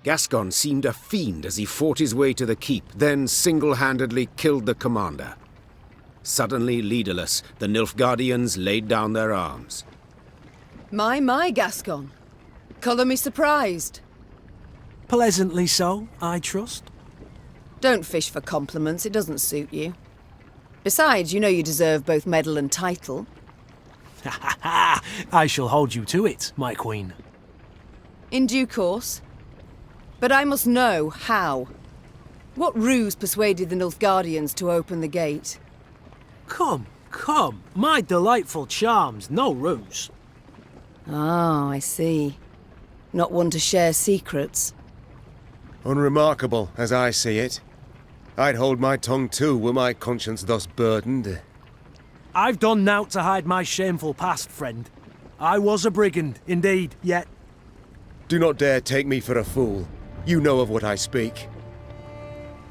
Gascon seemed a fiend as he fought his way to the keep, then single-handedly killed the commander. Suddenly leaderless, the Nilfgaardians laid down their arms. My, Gascon. Colour me surprised. Pleasantly so, I trust. Don't fish for compliments, it doesn't suit you. Besides, you know you deserve both medal and title. Ha ha ha! I shall hold you to it, my queen. In due course. But I must know how. What ruse persuaded the Nilfgaardians to open the gate? Come, my delightful charms, no ruse. Ah, I see. Not one to share secrets. Unremarkable, as I see it. I'd hold my tongue too, were my conscience thus burdened. I've done naught to hide my shameful past, friend. I was a brigand, indeed, yet... Do not dare take me for a fool. You know of what I speak.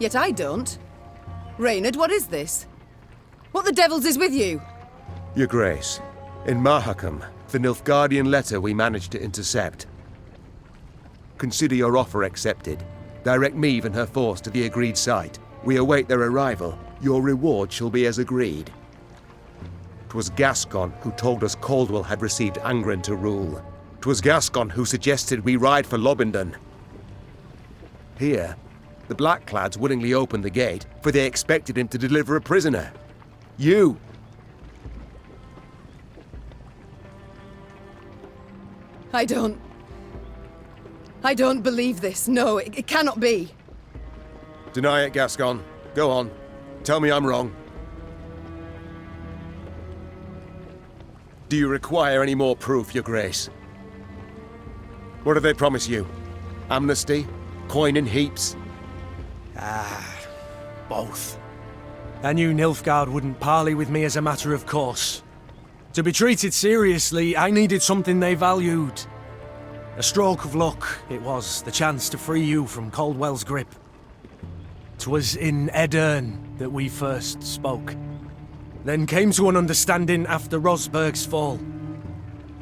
Yet I don't. Reynard, what is this? What the devils is with you? Your Grace, in Mahakam, the Nilfgaardian letter we managed to intercept. Consider your offer accepted. Direct Meve and her force to the agreed site. We await their arrival. Your reward shall be as agreed. 'Twas Gascon who told us Caldwell had received Angren to rule. 'Twas Gascon who suggested we ride for Lobendon. Here, the Blackclads willingly opened the gate, for they expected him to deliver a prisoner. You! I don't believe this. No, it cannot be. Deny it, Gascon. Go on. Tell me I'm wrong. Do you require any more proof, Your Grace? What do they promise you? Amnesty? Coin in heaps? Both. I knew Nilfgaard wouldn't parley with me as a matter of course. To be treated seriously, I needed something they valued. A stroke of luck, it was, the chance to free you from Caldwell's grip. 'Twas in Edern that we first spoke. Then came to an understanding after Rosberg's fall.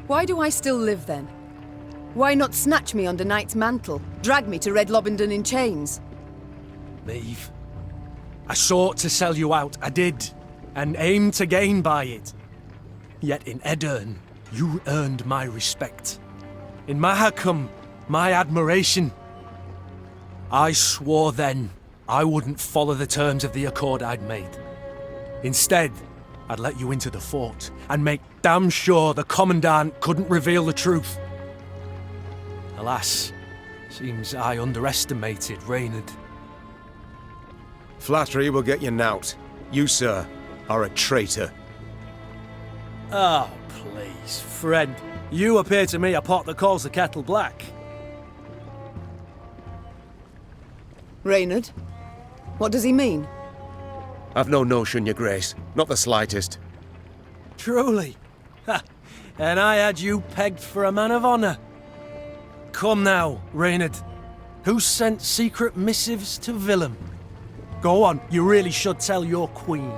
Why do I still live then? Why not snatch me under Knight's mantle, drag me to Red Lobendon in chains? Meve, I sought to sell you out, I did, and aimed to gain by it. Yet in Edern, you earned my respect. In Mahakam, my admiration. I swore then I wouldn't follow the terms of the accord I'd made. Instead, I'd let you into the fort and make damn sure the Commandant couldn't reveal the truth. Alas, seems I underestimated Reynard. Flattery will get you knout. You, sir, are a traitor. Oh, please, friend. You appear to me a pot that calls the kettle black. Reynard? What does he mean? I've no notion, Your Grace. Not the slightest. Truly? Ha! And I had you pegged for a man of honor. Come now, Reynard. Who sent secret missives to Willem? Go on, you really should tell your queen.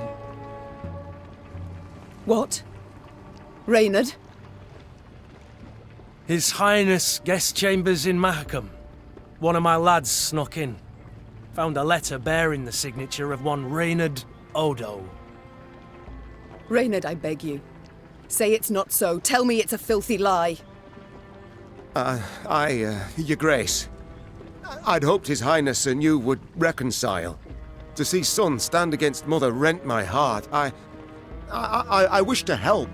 What? Reynard? His Highness guest chambers in Mahakam. One of my lads snuck in. Found a letter bearing the signature of one Reynard Odo. Reynard, I beg you. Say it's not so. Tell me it's a filthy lie. Your Grace. I'd hoped His Highness and you would reconcile. To see son stand against mother rent my heart. I wish to help.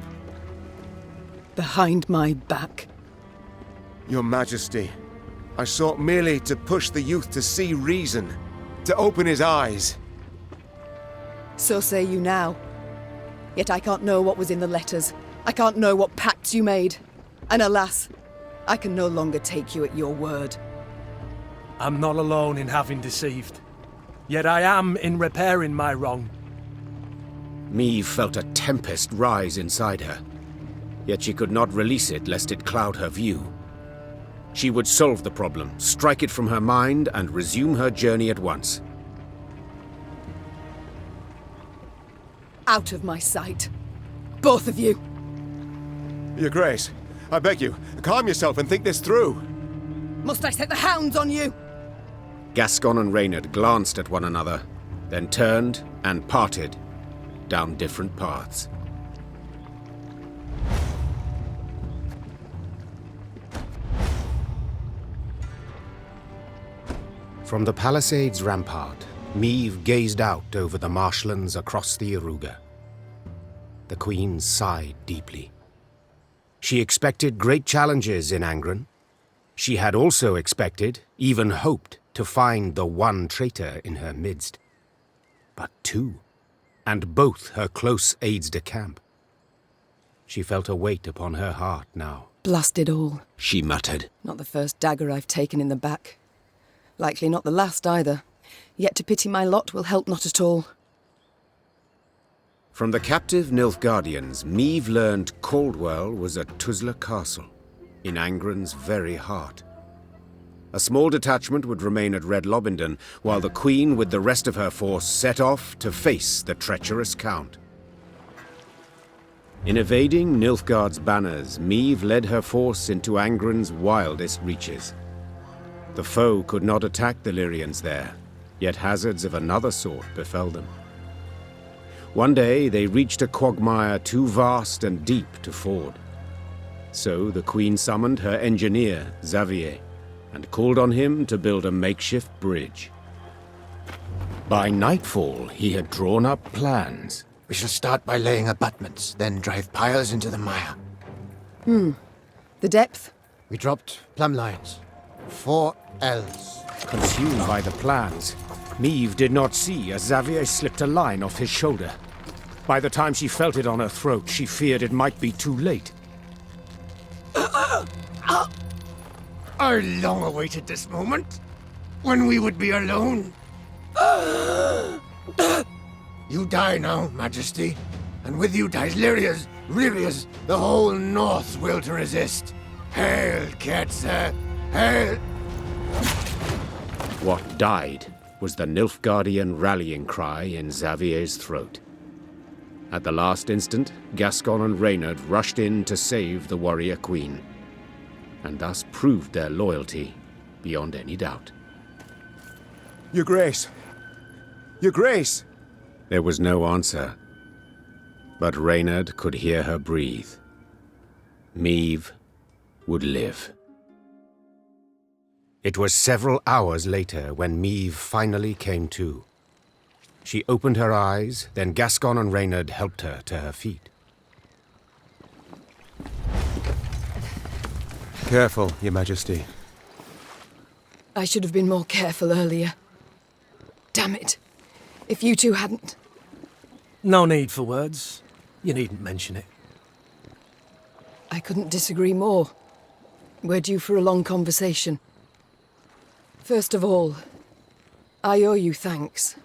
Behind my back. Your Majesty, I sought merely to push the youth to see reason, to open his eyes. So say you now. Yet I can't know what was in the letters. I can't know what pacts you made. And alas, I can no longer take you at your word. I'm not alone in having deceived. Yet I am in repairing my wrong. Meve felt a tempest rise inside her. Yet she could not release it lest it cloud her view. She would solve the problem, strike it from her mind, and resume her journey at once. Out of my sight. Both of you. Your Grace, I beg you, calm yourself and think this through. Must I set the hounds on you? Gascon and Reynard glanced at one another, then turned and parted down different paths. From the palisade's rampart, Meve gazed out over the marshlands across the Iruga. The Queen sighed deeply. She expected great challenges in Angren. She had also expected, even hoped, to find the one traitor in her midst. But two, and both her close aides-de-camp. She felt a weight upon her heart now. Blast it all. She muttered. Not the first dagger I've taken in the back. Likely not the last either. Yet to pity my lot will help not at all. From the captive Nilfgaardians, Meve learned Caldwell was at Tuzla Castle, in Angren's very heart. A small detachment would remain at Red Lobindon, while the Queen with the rest of her force set off to face the treacherous Count. In evading Nilfgaard's banners, Meve led her force into Angren's wildest reaches. The foe could not attack the Lyrians there, yet hazards of another sort befell them. One day they reached a quagmire too vast and deep to ford. So the Queen summoned her engineer, Xavier, and called on him to build a makeshift bridge. By nightfall, he had drawn up plans. We shall start by laying abutments, then drive piles into the mire. The depth? We dropped plumb lines. 4 L's. Consumed by the plans, Meve did not see as Xavier slipped a line off his shoulder. By the time she felt it on her throat, she feared it might be too late. I long awaited this moment, when we would be alone. You die now, Majesty, and with you dies Lyria's, Rivia's, the whole North's will to resist. Hail, Ketzer, hail! What died was the Nilfgaardian rallying cry in Xavier's throat. At the last instant, Gascon and Reynard rushed in to save the warrior queen, and thus proved their loyalty beyond any doubt. Your Grace! Your Grace! There was no answer, but Reynard could hear her breathe. Meve would live. It was several hours later when Meve finally came to. She opened her eyes, then Gascon and Reynard helped her to her feet. Careful, Your Majesty. I should have been more careful earlier. Damn it. If you two hadn't... No need for words. You needn't mention it. I couldn't disagree more. We're due for a long conversation. First of all, I owe you thanks,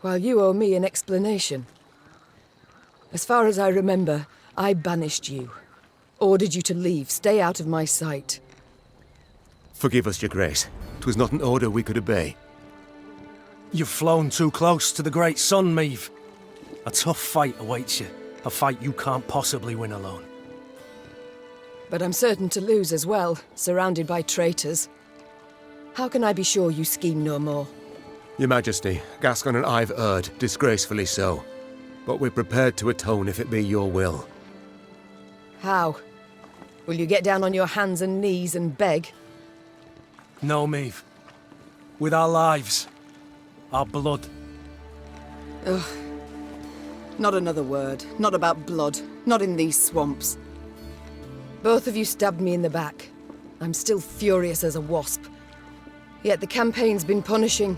while you owe me an explanation. As far as I remember, I banished you, ordered you to leave, stay out of my sight. Forgive us, Your Grace. 'Twas not an order we could obey. You've flown too close to the Great Sun, Meve. A tough fight awaits you, a fight you can't possibly win alone. But I'm certain to lose as well, surrounded by traitors. How can I be sure you scheme no more? Your Majesty, Gascon and I've erred, disgracefully so. But we're prepared to atone if it be your will. How? Will you get down on your hands and knees and beg? No, Meve. With our lives. Our blood. Ugh. Not another word. Not about blood. Not in these swamps. Both of you stabbed me in the back. I'm still furious as a wasp. Yet the campaign's been punishing.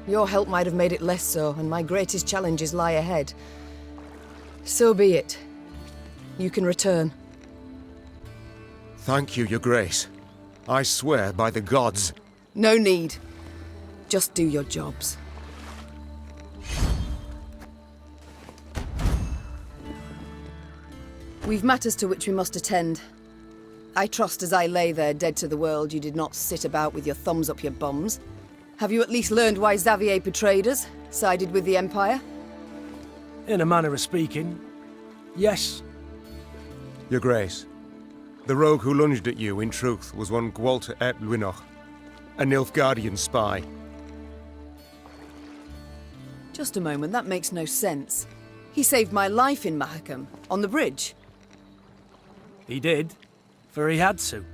Your help might have made it less so, and my greatest challenges lie ahead. So be it. You can return. Thank you, Your Grace. I swear by the gods. No need. Just do your jobs. We've matters to which we must attend. I trust as I lay there dead to the world, you did not sit about with your thumbs up your bums. Have you at least learned why Xavier betrayed us, sided with the Empire? In a manner of speaking, yes. Your Grace, the rogue who lunged at you, in truth, was one Gwalter Llwynog. a Nilfgaardian spy. Just a moment, that makes no sense. He saved my life in Mahakam, on the bridge. He did, for he had to.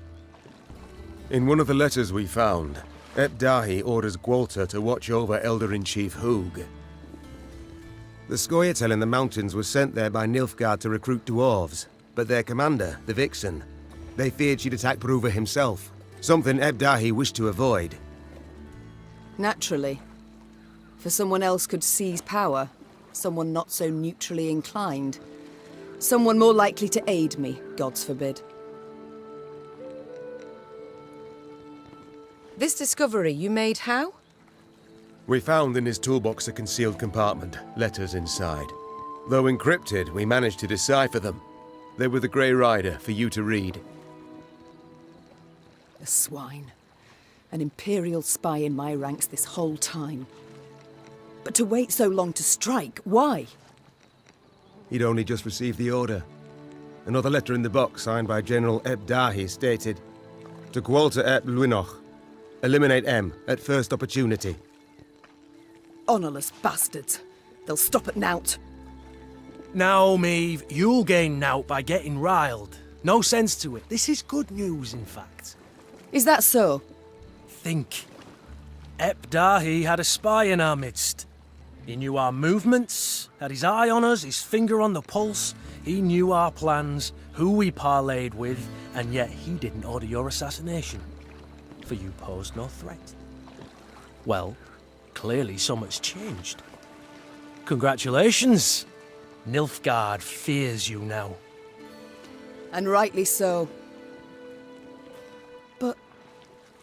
In one of the letters we found, Ebdahi orders Gwalter to watch over Elder-in-Chief Hoog. The Scoia'tael in the mountains was sent there by Nilfgaard to recruit dwarves, but their commander, the Vixen, they feared she'd attack Bruva himself, something Ebdahi wished to avoid. Naturally. For someone else could seize power, someone not so neutrally inclined. Someone more likely to aid me, gods forbid. This discovery you made how? We found in his toolbox a concealed compartment, letters inside. Though encrypted, we managed to decipher them. They were the Grey Rider for you to read. The swine. An Imperial spy in my ranks this whole time. But to wait so long to strike, why? He'd only just received the order. Another letter in the box, signed by General Ebdahi, stated, "To Gwalter at Llwynog. Eliminate M at first opportunity." Honourless bastards. They'll stop at nout. Now, Meve, you'll gain nout by getting riled. No sense to it. This is good news, in fact. Is that so? Think. Ebdahi had a spy in our midst. He knew our movements, had his eye on us, his finger on the pulse. He knew our plans, who we parlayed with, and yet he didn't order your assassination. For you posed no threat. Well, clearly so much changed. Congratulations! Nilfgaard fears you now. And rightly so. But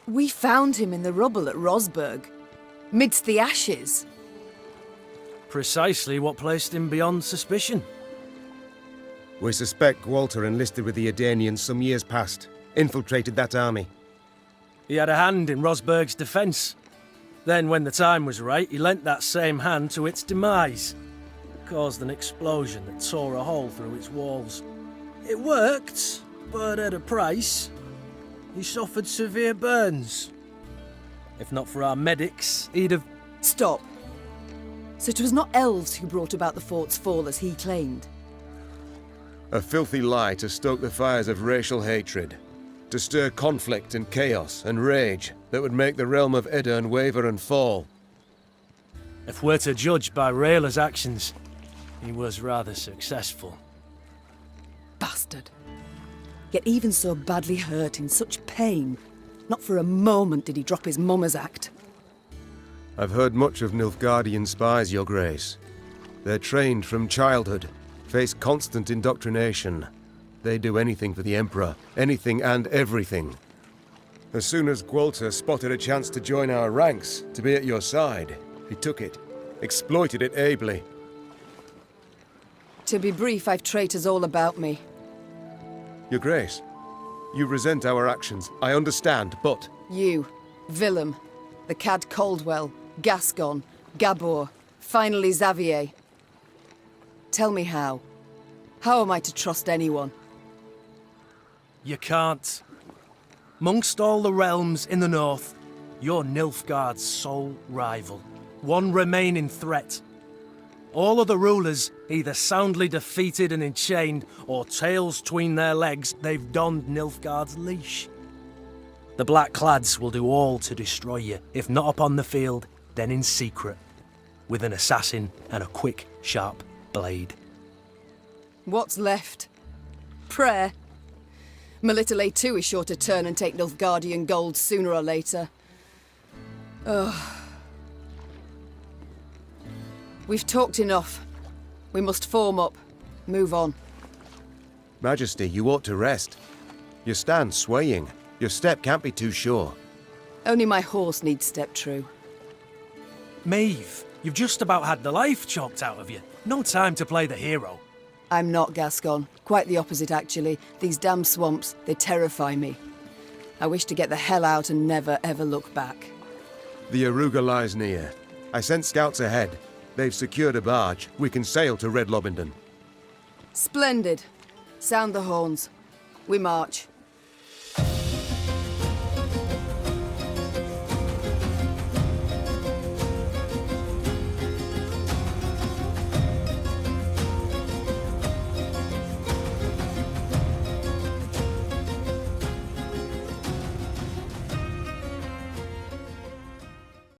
we found him in the rubble at Rosberg, midst the ashes. Precisely what placed him beyond suspicion. We suspect Gwalter enlisted with the Edanians some years past, infiltrated that army. He had a hand in Rosberg's defence. Then, when the time was right, he lent that same hand to its demise. Caused an explosion that tore a hole through its walls. It worked, but at a price. He suffered severe burns. If not for our medics, he'd have... Stop. So it was not elves who brought about the fort's fall as he claimed? A filthy lie to stoke the fires of racial hatred, to stir conflict and chaos and rage that would make the realm of Edirn waver and fall. If we're to judge by Rayla's actions, he was rather successful. Bastard. Yet even so badly hurt, in such pain, not for a moment did he drop his mummer's act. I've heard much of Nilfgaardian spies, Your Grace. They're trained from childhood, face constant indoctrination. They do anything for the Emperor, anything and everything. As soon as Gwalter spotted a chance to join our ranks, to be at your side, he took it, exploited it ably. To be brief, I've traitors all about me. Your Grace, you resent our actions, I understand, but... You, Willem, the Cad Caldwell, Gascon, Gabor, finally Xavier. Tell me how. How am I to trust anyone? You can't. Amongst all the realms in the north, you're Nilfgaard's sole rival. One remaining threat. All other rulers, either soundly defeated and enchained, or tails tween their legs, they've donned Nilfgaard's leash. The Black-Clads will do all to destroy you, if not upon the field, then in secret, with an assassin and a quick, sharp blade. What's left? Prayer? Melitele too is sure to turn and take Nilfgaardian gold sooner or later. Ugh. We've talked enough. We must form up. Move on. Majesty, you ought to rest. You stand swaying. Your step can't be too sure. Only my horse needs step true. Meve, you've just about had the life choked out of you. No time to play the hero. I'm not Gascon. Quite the opposite, actually. These damn swamps, they terrify me. I wish to get the hell out and never, ever look back. The Aruga lies near. I sent scouts ahead. They've secured a barge. We can sail to Red Lobington. Splendid. Sound the horns. We march.